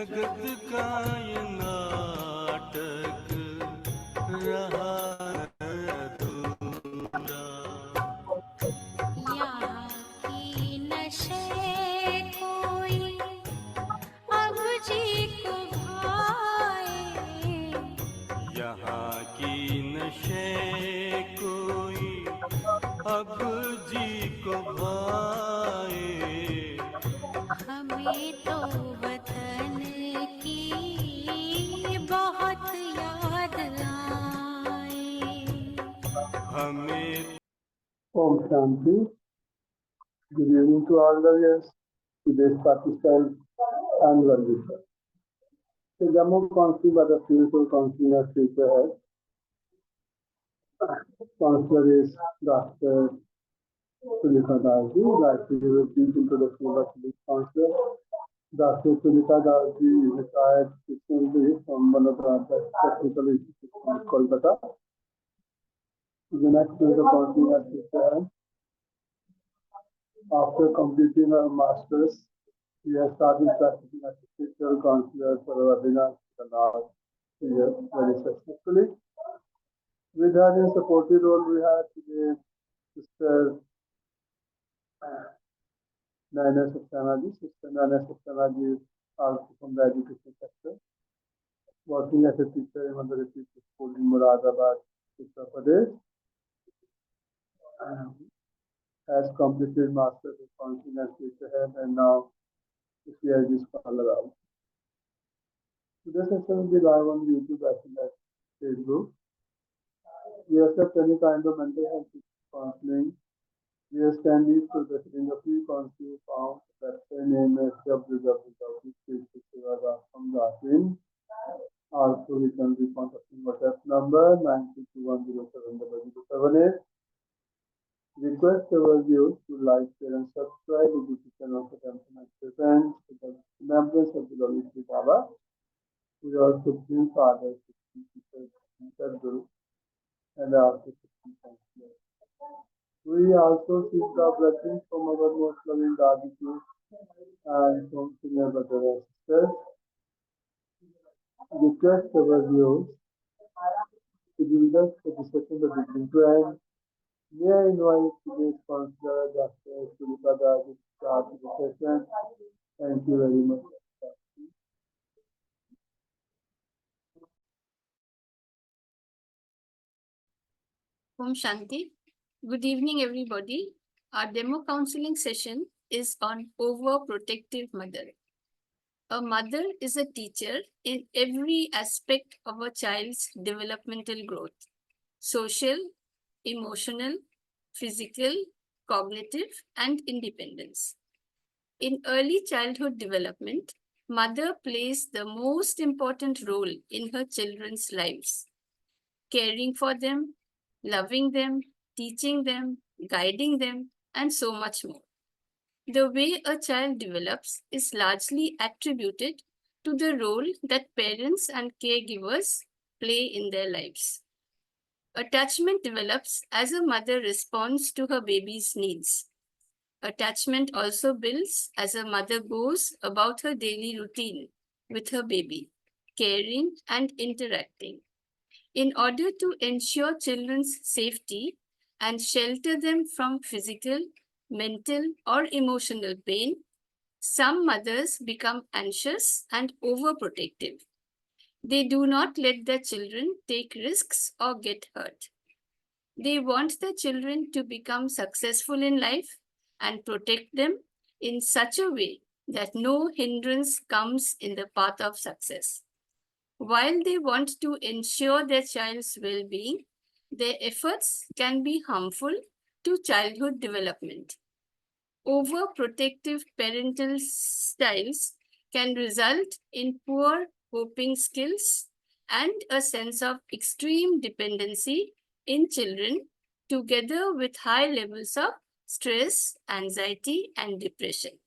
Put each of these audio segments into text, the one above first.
जगत का ये नाटक रहा अधूरा। यहाँ की नशे कोई अब जी को भाए, यहाँ की नशे कोई अब जी को भाए। हमें तो वतन की बहुत याद आए। हमें Om Shanti. Good evening to all the viewers. Today's Pakistan and world views. The Jammu Council by the Spiritual Counseling of Future Head. Counselor is Dr. Tulika Darji. Like to give a brief introduction about this counselor. Dr. Tulika Darji is retired recently from Malabra Technical Institute of Kolkata. She is an expert of counseling at Future Head. After completing her master's, she has started practicing as a spiritual counselor for Radhina for the last 3 years very successfully. With her in supportive role, we have today Sister Naina Saxena. Sister Naina Saxena is also from the education sector, working as a teacher in Mother Teacher School in Muradabad, Uttar Pradesh. Has completed Master's in Counseling and Future Head and now is PhD scholar out. Today's session will be live on YouTube as well as Facebook. We accept any kind of mental health counseling. We are standing for visiting a free counseling found website name is www.spiritualseva.com.in. Also, we can be contacting WhatsApp number 922107078. Request our viewers to like, share, and subscribe to the channel for them to present the members of the Lord Baba. We are Supreme Fathers, Guru, and our Supreme Counselor. We also seek the blessings from our most loving gratitude and from senior brothers and sisters. Request our viewers to be with us for the session that is beginning to end. May I invite today's counselor, Dr. Tulika Darji, to start the session. Thank you very much. Om Shanti. Good evening, everybody. Our demo counseling session is on overprotective mother. A mother is a teacher in every aspect of a child's developmental growth: social, emotional, physical, cognitive, and independence. In early childhood development, mother plays the most important role in her children's lives, caring for them, loving them, teaching them, guiding them, and so much more. The way a child develops is largely attributed to the role that parents and caregivers play in their lives. Attachment develops as a mother responds to her baby's needs. Attachment also builds as a mother goes about her daily routine with her baby, caring and interacting. In order to ensure children's safety and shelter them from physical, mental, or emotional pain, some mothers become anxious and overprotective. They do not let their children take risks or get hurt. They want their children to become successful in life and protect them in such a way that no hindrance comes in the path of success. While they want to ensure their child's well-being, their efforts can be harmful to childhood development. Overprotective parental styles can result in poor coping skills and a sense of extreme dependency in children, together with high levels of stress, anxiety, and depression.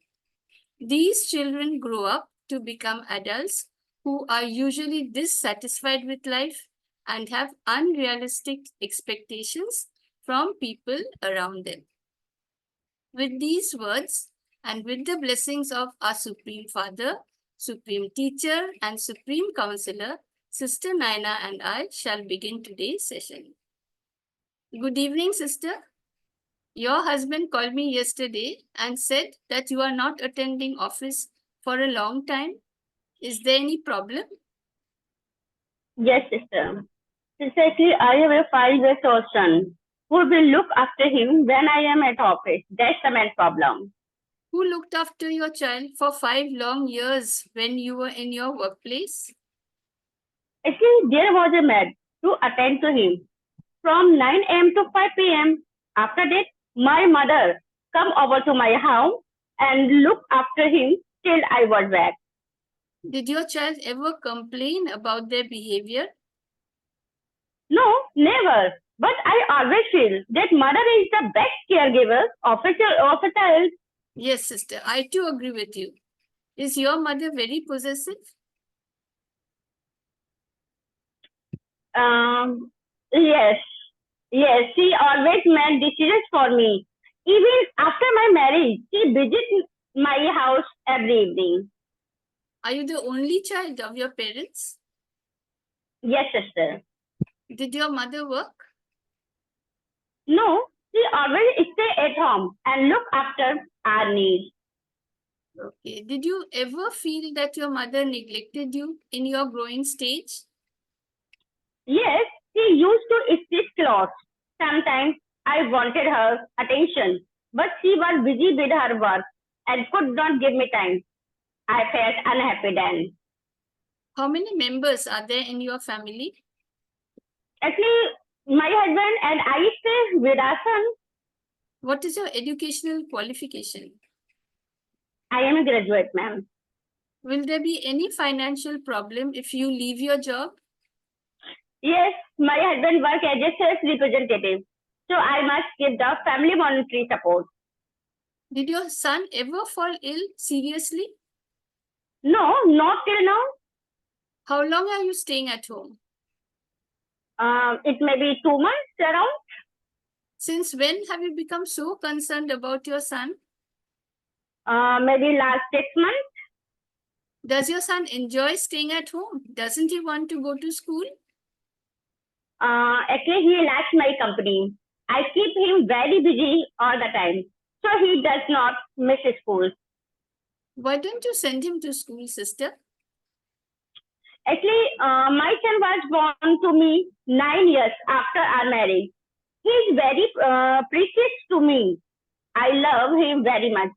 These children grow up to become adults who are usually dissatisfied with life and have unrealistic expectations from people around them. With these words and with the blessings of our Supreme Father, Supreme Teacher and Supreme Counselor, Sister Naina and I shall begin today's session. Good evening, Sister. Your husband called me yesterday and said that you are not attending office for a long time. Is there any problem? Yes, sister. Exactly, I have a 5-year-old son who will look after him when I am at office. That's the main problem. Who looked after your child for 5 long years when you were in your workplace? Actually, there was a maid to attend to him from 9 a.m. to 5 p.m. After that, my mother come over to my house and look after him till I was back. Did your child ever complain about their behavior? No, never. But I always feel that mother is the best caregiver of a child. Yes, sister, I too agree with you. Is your mother very possessive? Yes, yes, she always made decisions for me. Even after my marriage, she visits my house every evening. Are you the only child of your parents? Yes, sister. Did your mother work? No, she always stay at home and look after our needs. Okay. Did you ever feel that your mother neglected you in your growing stage? Yes, she used to stitch clothes. Sometimes I wanted her attention, but she was busy with her work and could not give me time. I felt unhappy then. How many members are there in your family? Actually, my husband and I stay with our son. What is your educational qualification? I am a graduate, ma'am. Will there be any financial problem if you leave your job? Yes, my husband works as a sales representative, so I must give the family monetary support. Did your son ever fall ill seriously? No, not till now. How long are you staying at home? It may be 2 months around. Since when have you become so concerned about your son? Maybe last 6 months. Does your son enjoy staying at home? Doesn't he want to go to school? Actually, he likes my company. I keep him very busy all the time, so he does not miss school. Why don't you send him to school, sister? Actually, my son was born to me 9 years after our marriage. He is very precious to me. I love him very much.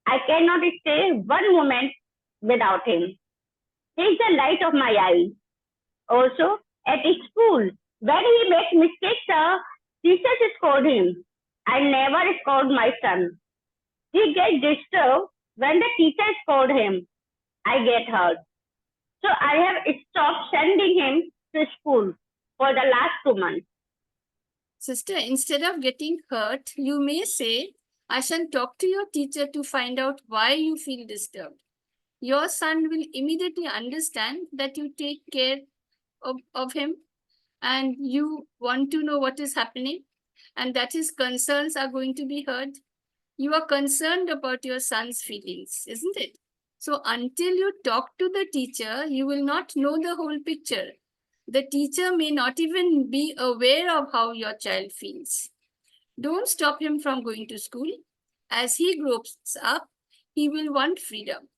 I cannot stay one moment without him. He is the light of my eyes. Also, at school, when he makes mistakes, teachers scold him. I never scold my son. He gets disturbed when the teacher scold him. I get hurt. So I have stopped sending him to school for the last 2 months. Sister, instead of getting hurt, you may say, I shall talk to your teacher to find out why you feel disturbed. Your son will immediately understand that you take care of him and you want to know what is happening and that his concerns are going to be heard. You are concerned about your son's feelings, isn't it? So until you talk to the teacher, you will not know the whole picture. The teacher may not even be aware of how your child feels. Don't stop him from going to school. As he grows up, he will want freedom.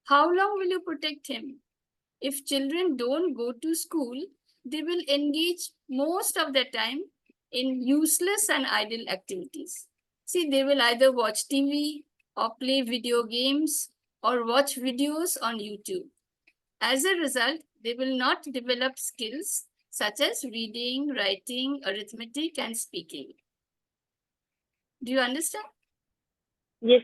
How long will you protect him? If children don't go to school, they will engage most of their time in useless and idle activities. See, they will either watch TV or play video games or watch videos on YouTube. As a result, they will not develop skills such as reading, writing, arithmetic, and speaking. Do you understand? Yes.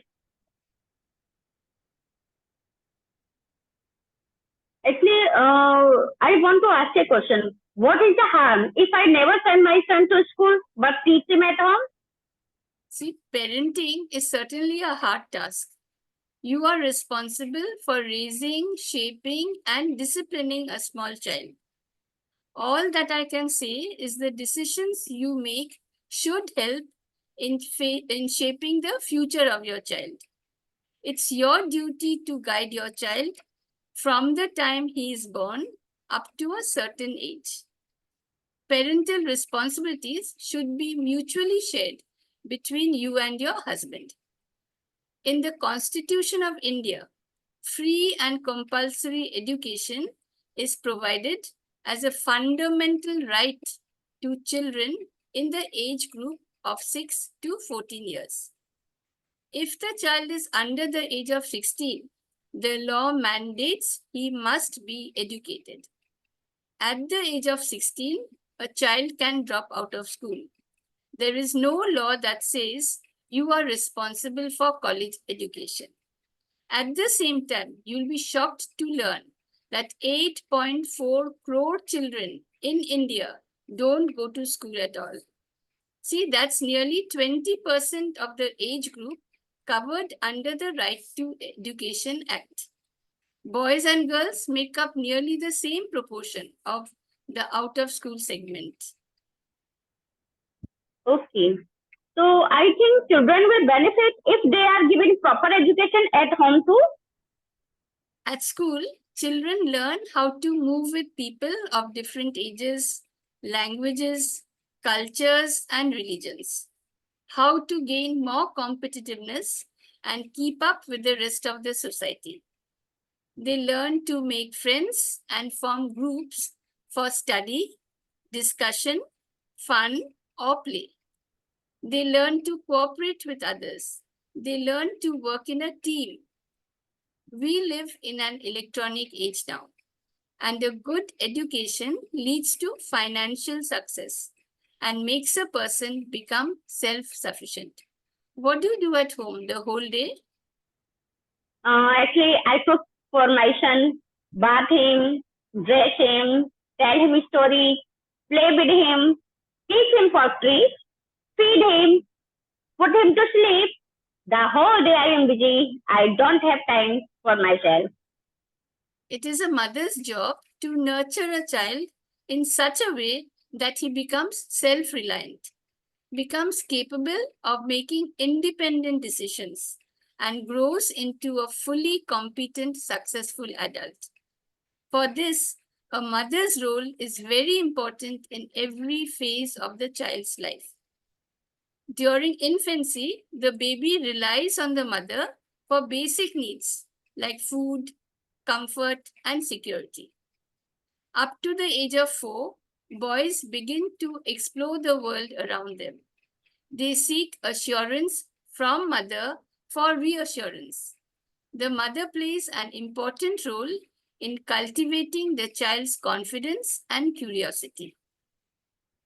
Actually, I want to ask a question. What is the harm if I never send my son to school but teach him at home? See, parenting is certainly a hard task. You are responsible for raising, shaping, and disciplining a small child. All that I can say is the decisions you make should help in shaping the future of your child. It's your duty to guide your child, from the time he is born up to a certain age. Parental responsibilities should be mutually shared between you and your husband. In the Constitution of India, free and compulsory education is provided as a fundamental right to children in the age group of 6 to 14 years. If the child is under the age of 16, the law mandates he must be educated. At the age of 16, a child can drop out of school. There is no law that says you are responsible for college education. At the same time, you'll be shocked to learn that 8.4 crore children in India don't go to school at all. See, that's nearly 20% of the age group covered under the Right to Education Act. Boys and girls make up nearly the same proportion of the out-of-school segment. Okay. So I think children will benefit if they are given proper education at home too. At school, children learn how to move with people of different ages, languages, cultures, and religions, how to gain more competitiveness and keep up with the rest of the society. They learn to make friends and form groups for study, discussion, fun, or play. They learn to cooperate with others. They learn to work in a team. We live in an electronic age now, and a good education leads to financial success and makes a person become self-sufficient. What do you do at home the whole day? Actually, I cook for my son, bath him, dress him, tell him a story, play with him, teach him poetry, feed him, put him to sleep. The whole day I am busy. I don't have time for myself. It is a mother's job to nurture a child in such a way that he becomes self-reliant, becomes capable of making independent decisions, and grows into a fully competent, successful adult. For this, a mother's role is very important in every phase of the child's life. During infancy, the baby relies on the mother for basic needs like food, comfort, and security. Up to the age of 4, boys begin to explore the world around them. They seek assurance from mother for reassurance. The mother plays an important role in cultivating the child's confidence and curiosity.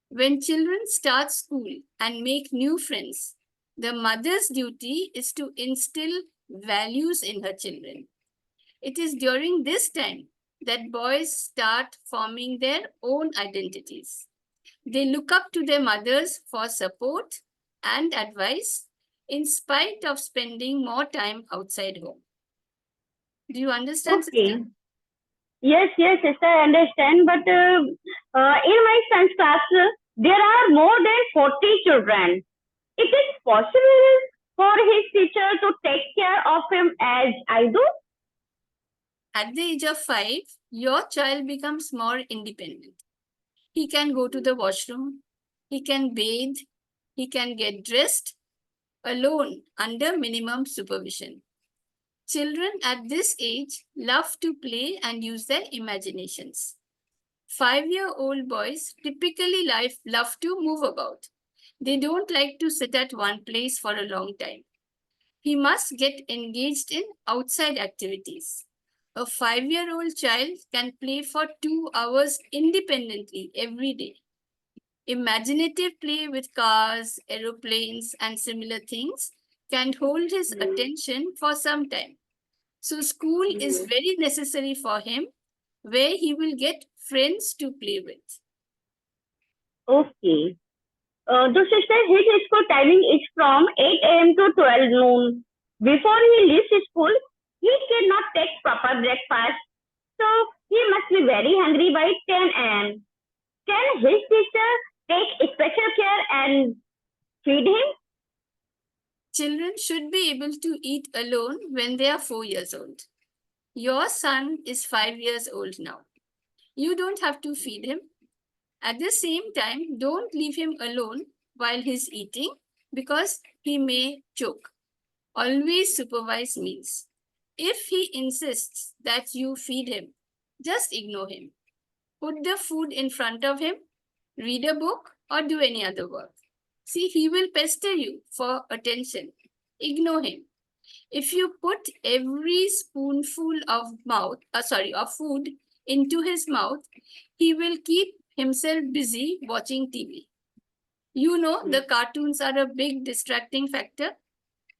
When children start school and make new friends, the mother's duty is to instill values in her children. It is during this time that boys start forming their own identities. They look up to their mothers for support and advice in spite of spending more time outside home. Do you understand, Okay. sister? Yes, sister, I understand. But in my son's class, there are more than 40 children. It is possible for his teacher to take care of him as I do? At the age of 5, your child becomes more independent. He can go to the washroom, he can bathe, he can get dressed alone under minimum supervision. Children at this age love to play and use their imaginations. 5-year-old boys typically love to move about. They don't like to sit at one place for a long time. He must get engaged in outside activities. A 5-year-old child can play for 2 hours independently every day. Imaginative play with cars, aeroplanes, and similar things can hold his attention for some time. So school is very necessary for him, where he will get friends to play with. Okay. So sister, his school timing is from 8 a.m. to 12 noon. Before he leaves school, he cannot take proper breakfast. So he must be very hungry by 10 a.m. Can his teacher take special care and feed him? Children should be able to eat alone when they are 4 years old. Your son is 5 years old now. You don't have to feed him. At the same time, don't leave him alone while he's eating because he may choke. Always supervise meals. If he insists that you feed him, just ignore him. Put the food in front of him, read a book, or do any other work. See, he will pester you for attention. Ignore him. If you put every spoonful of food into his mouth, he will keep himself busy watching TV. You know, the cartoons are a big distracting factor.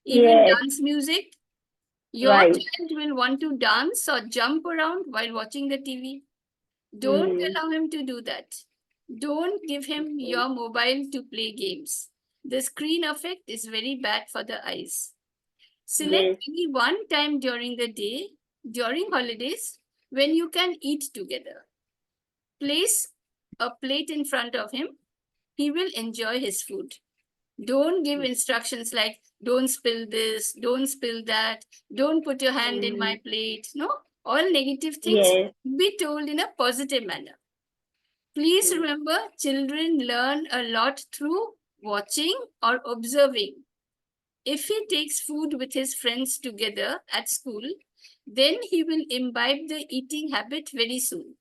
Even Yes, dance music. Your right. child will want to dance or jump around while watching the TV. Don't Mm. allow him to do that. Don't give him your mobile to play games. The screen effect is very bad for the eyes. Select Yes, only one time during the day, during holidays, when you can eat together. Place a plate in front of him. He will enjoy his food. Don't give instructions like, don't spill this, don't spill that, don't put your hand in my plate. No, all negative things yes, be told in a positive manner. Please remember, children learn a lot through watching or observing. If he takes food with his friends together at school, then he will imbibe the eating habit very soon.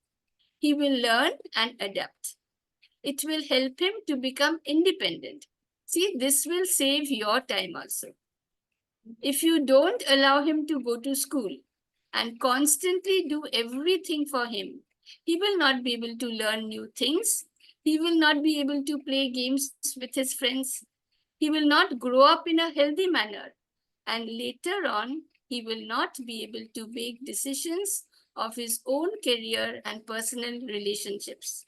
He will learn and adapt. It will help him to become independent. See, this will save your time also. If you don't allow him to go to school and constantly do everything for him, he will not be able to learn new things. He will not be able to play games with his friends. He will not grow up in a healthy manner. And later on, he will not be able to make decisions of his own career and personal relationships.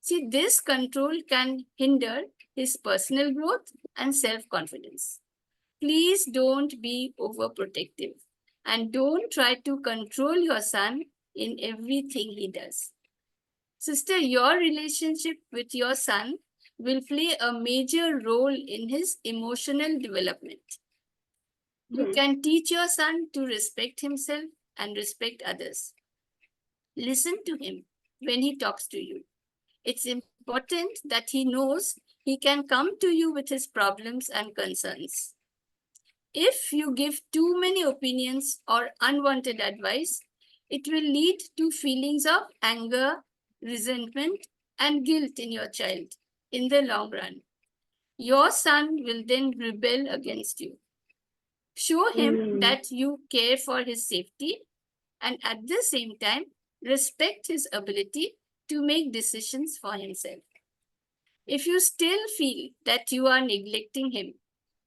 See, this control can hinder his personal growth and self confidence. Please don't be overprotective and don't try to control your son in everything he does. Sister, your relationship with your son will play a major role in his emotional development. You can teach your son to respect himself and respect others. Listen to him when he talks to you. It's important that he knows he can come to you with his problems and concerns. If you give too many opinions or unwanted advice, it will lead to feelings of anger, resentment, and guilt in your child in the long run. Your son will then rebel against you. Show him that you care for his safety and at the same time respect his ability to make decisions for himself. If you still feel that you are neglecting him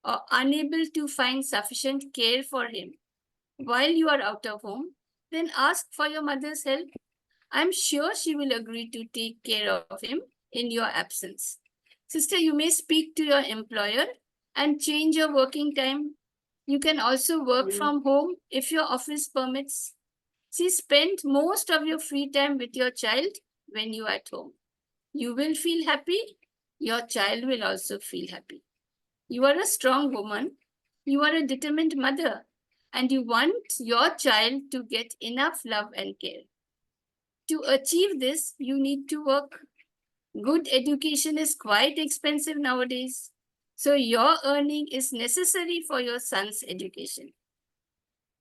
or unable to find sufficient care for him while you are out of home, then ask for your mother's help. I'm sure she will agree to take care of him in your absence. Sister, you may speak to your employer and change your working time. You can also work from home if your office permits. See, spend most of your free time with your child when you are at home. You will feel happy. Your child will also feel happy. You are a strong woman. You are a determined mother. And you want your child to get enough love and care. To achieve this, you need to work. Good education is quite expensive nowadays. So your earning is necessary for your son's education.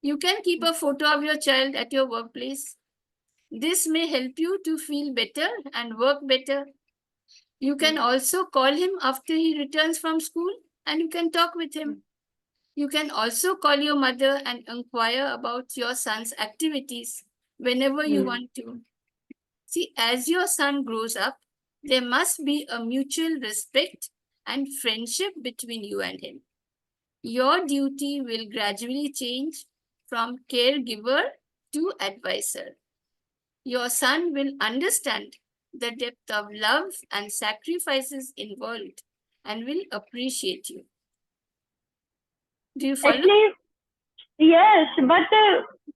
You can keep a photo of your child at your workplace. This may help you to feel better and work better. You can also call him after he returns from school and you can talk with him. You can also call your mother and inquire about your son's activities whenever you want to. See, as your son grows up, there must be a mutual respect and friendship between you and him. Your duty will gradually change from caregiver to advisor. Your son will understand the depth of love and sacrifices involved and will appreciate you. Do you follow? Actually, yes, but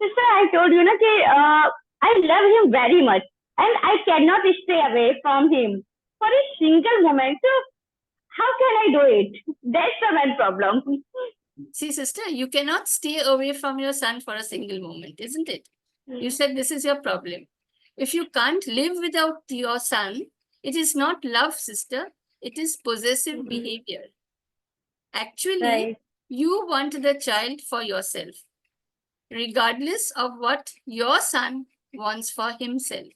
sister, I told you, na, I love him very much and I cannot stay away from him for a single moment. So, how can I do it? That's the main problem. See, sister, you cannot stay away from your son for a single moment, isn't it? You said this is your problem. If you can't live without your son, it is not love, sister. It is possessive behavior. Actually, Right. you want the child for yourself, regardless of what your son wants for himself.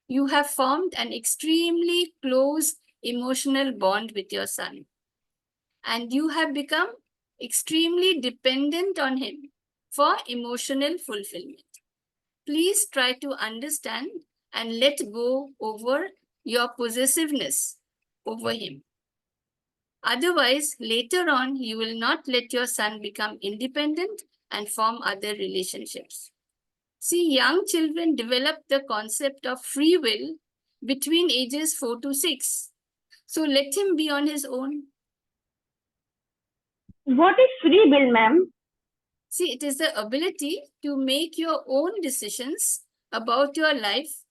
You have formed an extremely close emotional bond with your son, and you have become extremely dependent on him for emotional fulfillment. Please try to understand and let go over your possessiveness over him. Otherwise, later on, you will not let your son become independent and form other relationships. See, young children develop the concept of free will between ages 4 to 6. So let him be on his own. What is free will, ma'am? See, it is the ability to make your own decisions about your life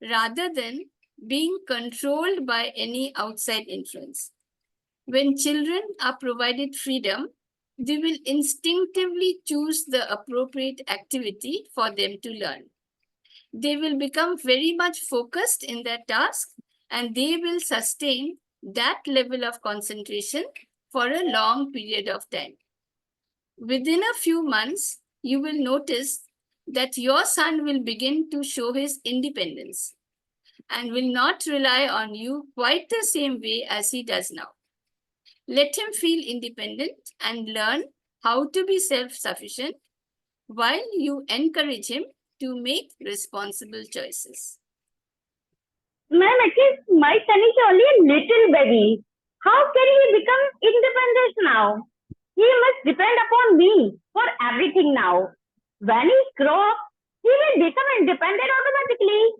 rather than being controlled by any outside influence. When children are provided freedom, they will instinctively choose the appropriate activity for them to learn. They will become very much focused in their task and they will sustain that level of concentration for a long period of time. Within a few months, you will notice that your son will begin to show his independence and will not rely on you quite the same way as he does now. Let him feel independent and learn how to be self-sufficient while you encourage him to make responsible choices. Ma'am, at least my son is only a little baby. How can he become independent now? He must depend upon me for everything now. When he grows up, he will become independent automatically.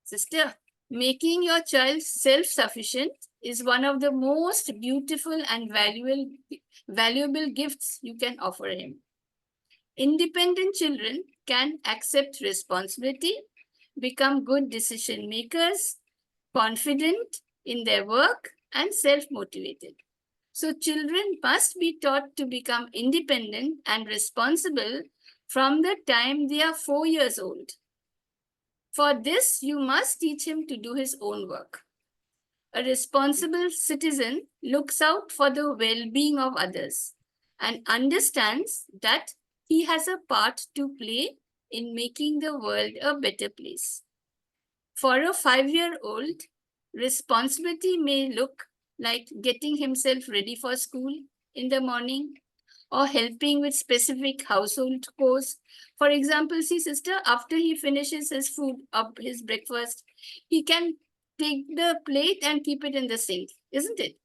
Sister, making your child self-sufficient is one of the most beautiful and valuable gifts you can offer him. Independent children can accept responsibility, become good decision makers, confident in their work, and self-motivated. So children must be taught to become independent and responsible from the time they are 4 years old. For this, you must teach him to do his own work. A responsible citizen looks out for the well-being of others and understands that he has a part to play in making the world a better place. For a 5-year-old, responsibility may look like getting himself ready for school in the morning or helping with specific household chores. For example, see, sister, after he finishes his food, up his breakfast, he can take the plate and keep it in the sink, isn't it?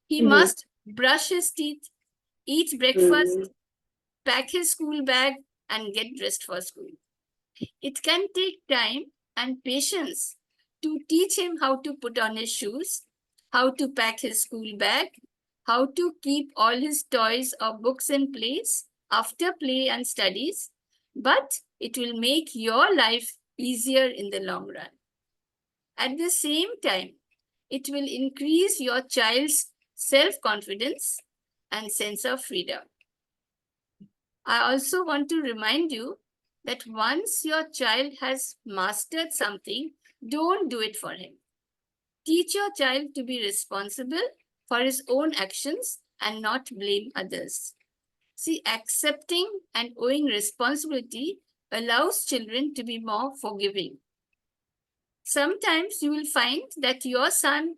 He must brush his teeth, eat breakfast, pack his school bag, and get dressed for school. It can take time and patience to teach him how to put on his shoes, how to pack his school bag, how to keep all his toys or books in place after play and studies, but it will make your life easier in the long run. At the same time, it will increase your child's self-confidence and sense of freedom. I also want to remind you that once your child has mastered something, don't do it for him. Teach your child to be responsible for his own actions and not blame others. See, accepting and owing responsibility allows children to be more forgiving. Sometimes you will find that your son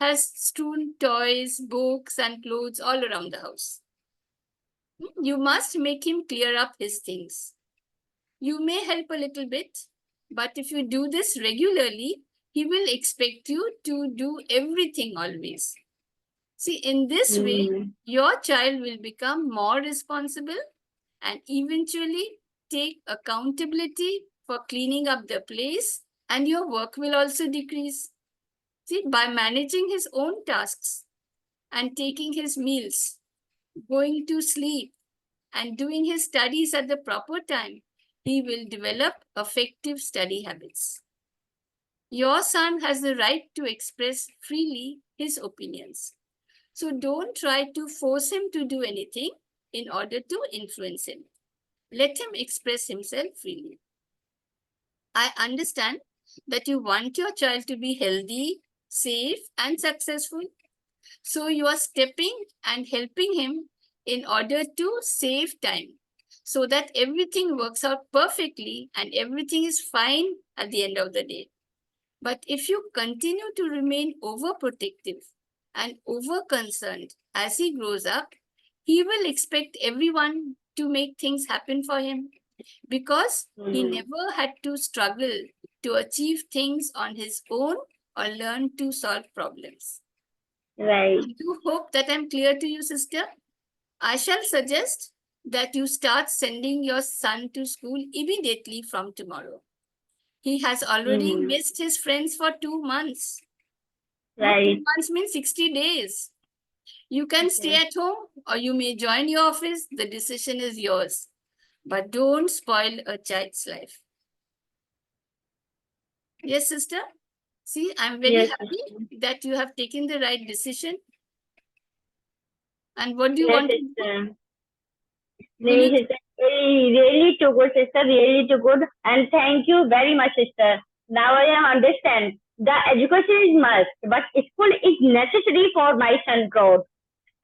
has strewn toys, books, and clothes all around the house. You must make him clear up his things. You may help a little bit, but if you do this regularly, he will expect you to do everything always. See, in this way, your child will become more responsible and eventually take accountability for cleaning up the place, and your work will also decrease. See, by managing his own tasks and taking his meals, going to sleep, and doing his studies at the proper time, he will develop effective study habits. Your son has the right to express freely his opinions. So don't try to force him to do anything in order to influence him. Let him express himself freely. I understand that you want your child to be healthy, safe, and successful. So you are stepping and helping him in order to save time so that everything works out perfectly and everything is fine at the end of the day. But if you continue to remain overprotective and over concerned as he grows up, he will expect everyone to make things happen for him because he never had to struggle to achieve things on his own or learn to solve problems. Right. I do hope that I'm clear to you, sister. I shall suggest that you start sending your son to school immediately from tomorrow. He has already missed his friends for 2 months. No, 2 Right. months means 60 days. You can stay at home or you may join your office. The decision is yours. But don't spoil a child's life. Yes, sister? See, I'm very Yes. happy that you have taken the right decision. And what do you Yes, want to do? sister. Will you Sister, really too good, sister. Really too good. And thank you very much, sister. Now I understand. The education is must, but school is necessary for my son growth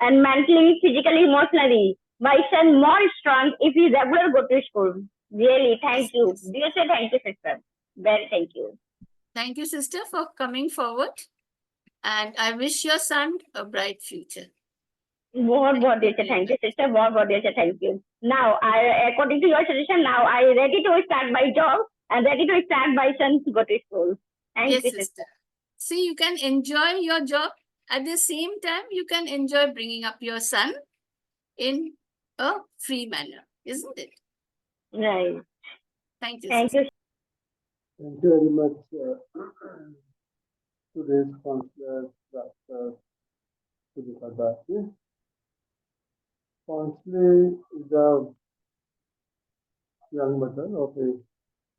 and mentally, physically, emotionally. My son more strong if he regular go to school. Really, thank you. Yes. Dear say thank you, sister. Very thank you. Thank you, sister, for coming forward. And I wish your son a bright future. बहुत dear, thank you, sister. बहुत dear, thank you. Now, according to your suggestion, now I ready to start my job and ready to start my son to go to school. Thank Yes, you, sister. sister. See, you can enjoy your job. At the same time, you can enjoy bringing up your son in a free manner, isn't it? Right. Thank you, Thank sister. you. Thank you very much, today's counselor, Dr. Tulika. Counseling is a young mother of a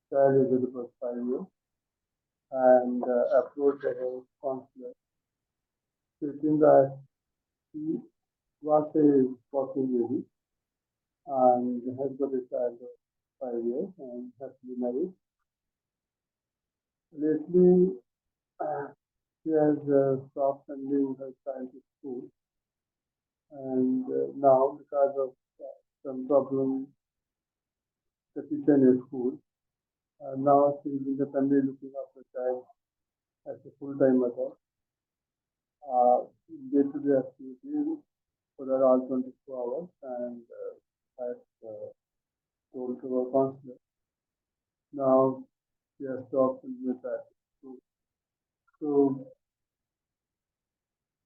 child who is about 5 years and approached a counselor, stating that he was a working lady and has got a child of 5 years and happily married. Lately, she has stopped sending her child to school, and now because of some problem the teacher in a school, now she is independently looking after the child as a full-time mother. Day-to-day activities for around 24 hours, and as told to our counselor. Now she has stopped with that. So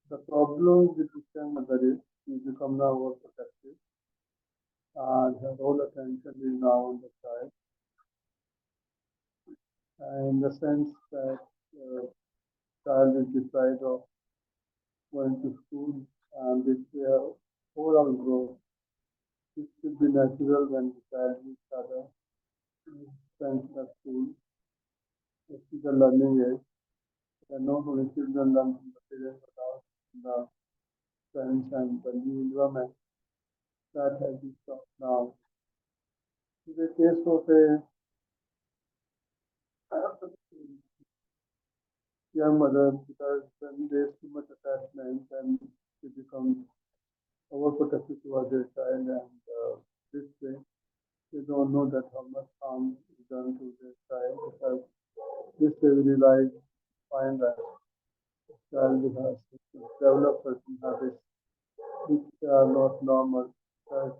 the problem with this young mother is she become now overprotective, and her whole attention is now on the child, in the sense that child is deprived of going to school, and this overall growth. It should be natural when the child is other spends the school. This is the learning age. And not only children learn from the parents but also from the friends and the new environment that has been stopped now. In the case of a young mother, because when there's too much attachment and she becomes overprotective towards their child, and this way they don't know that how much harm is done to their child, because this way we realize, find that the child has developed certain habits which are not normal, because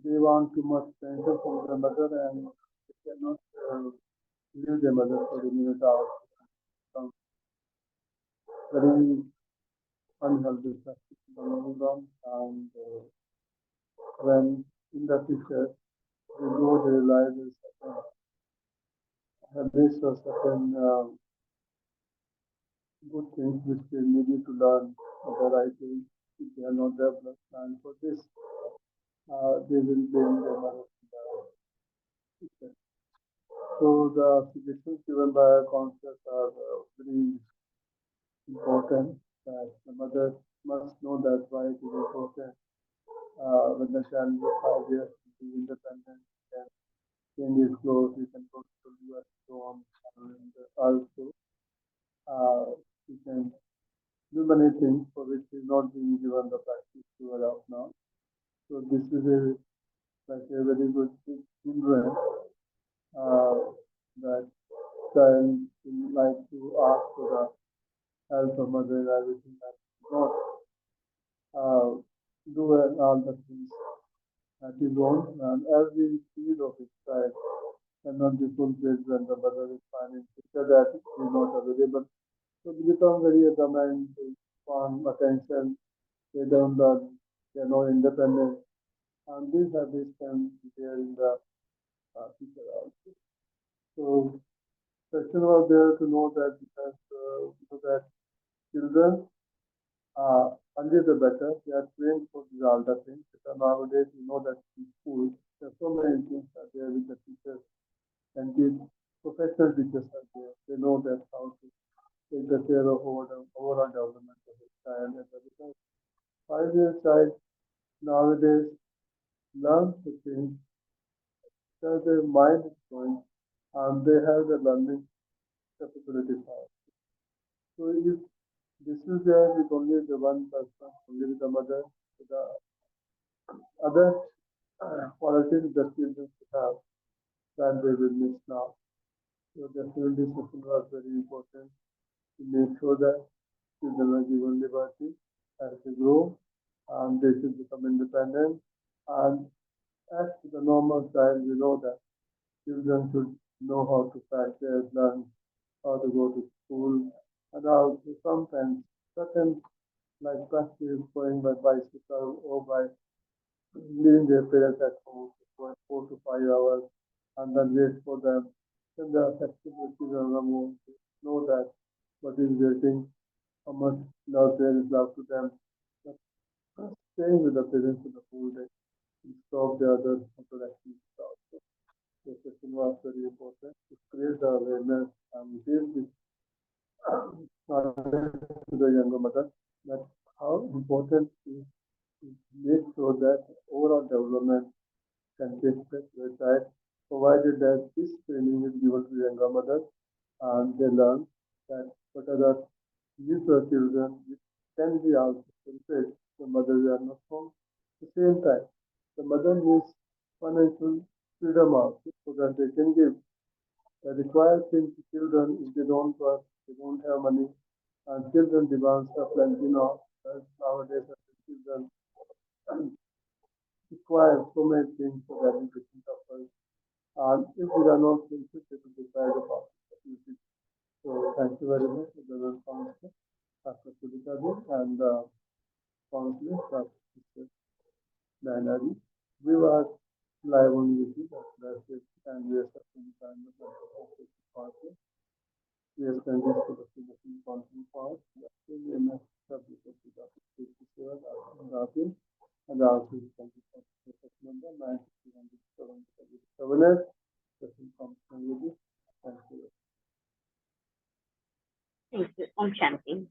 they want too much attention from their mother and they cannot leave their mother for a minute out. Some very unhealthy practice in the long run, and when in the future they go, they realize there's certain habits or certain good things which they needed to learn at the right age if they are not developed, and for this they will blame their mother in the future. So the suggestions given by our counselors are very important, that the mother must know that why it is important when the child is 5 years to be independent, he can change his clothes, he can go to the US, so things for which is not being given the practice to adopt now. So this is a very good hindrance that child will like to ask for the help of mother and everything that not uh, do all the things that he wants, and every need of his child cannot be fulfilled when the mother is finding picture that is not available. So they become very adamant, they want attention, they don't learn, they are not independent, and these habits can be there in the future also. So question was there to know that because so that children earlier the better. They are trained for these all the things. Because nowadays you know that in schools there are so many things are there with the teachers and the professional teachers are there. They know that how to take the care of overall development of the child. And because 5 year child nowadays learns the things because their mind is growing and they have the learning capabilities now. So if this is there with only the one person, only with the mother, the other qualities that children should have that they will miss now. So definitely something was very important to make sure that children are given liberty as they grow and they should become independent. And as to the normal child, we know that children should know how to practice, learn how to go to school, and how to sometimes certain like practice going by bicycle or by leaving their parents at home for 4 to 5 hours and then wait for them. Then the flexibility are removed. Know that what is waiting, how much love there is love to them. But staying with the parents for the whole day and stop the other activities also. The question was very important to create the awareness and give this knowledge to the younger mother that how important is to make sure that overall development can take place with the child, provided that this training is given to younger mothers and they learn that what are the needs of children which can be also fulfilled. The mothers are not home. At the same time, the mother needs financial freedom also so that they can give the required things to children if they don't work, they don't have money, and children demands are plenty now. As nowadays, children require so many things for the education purpose. And if we are not fulfilled, they will decide about it. So thank you very much, the counselor, Dr. Tulika and counselor, Dr. Diana. We were live on YouTube, that's it, and we are suffering kind of party. We are spending for the finishing content part. We are next subject of the Dr. Tulika and also the contact number 967 Session from Thank you. Thank you. Om Shanti.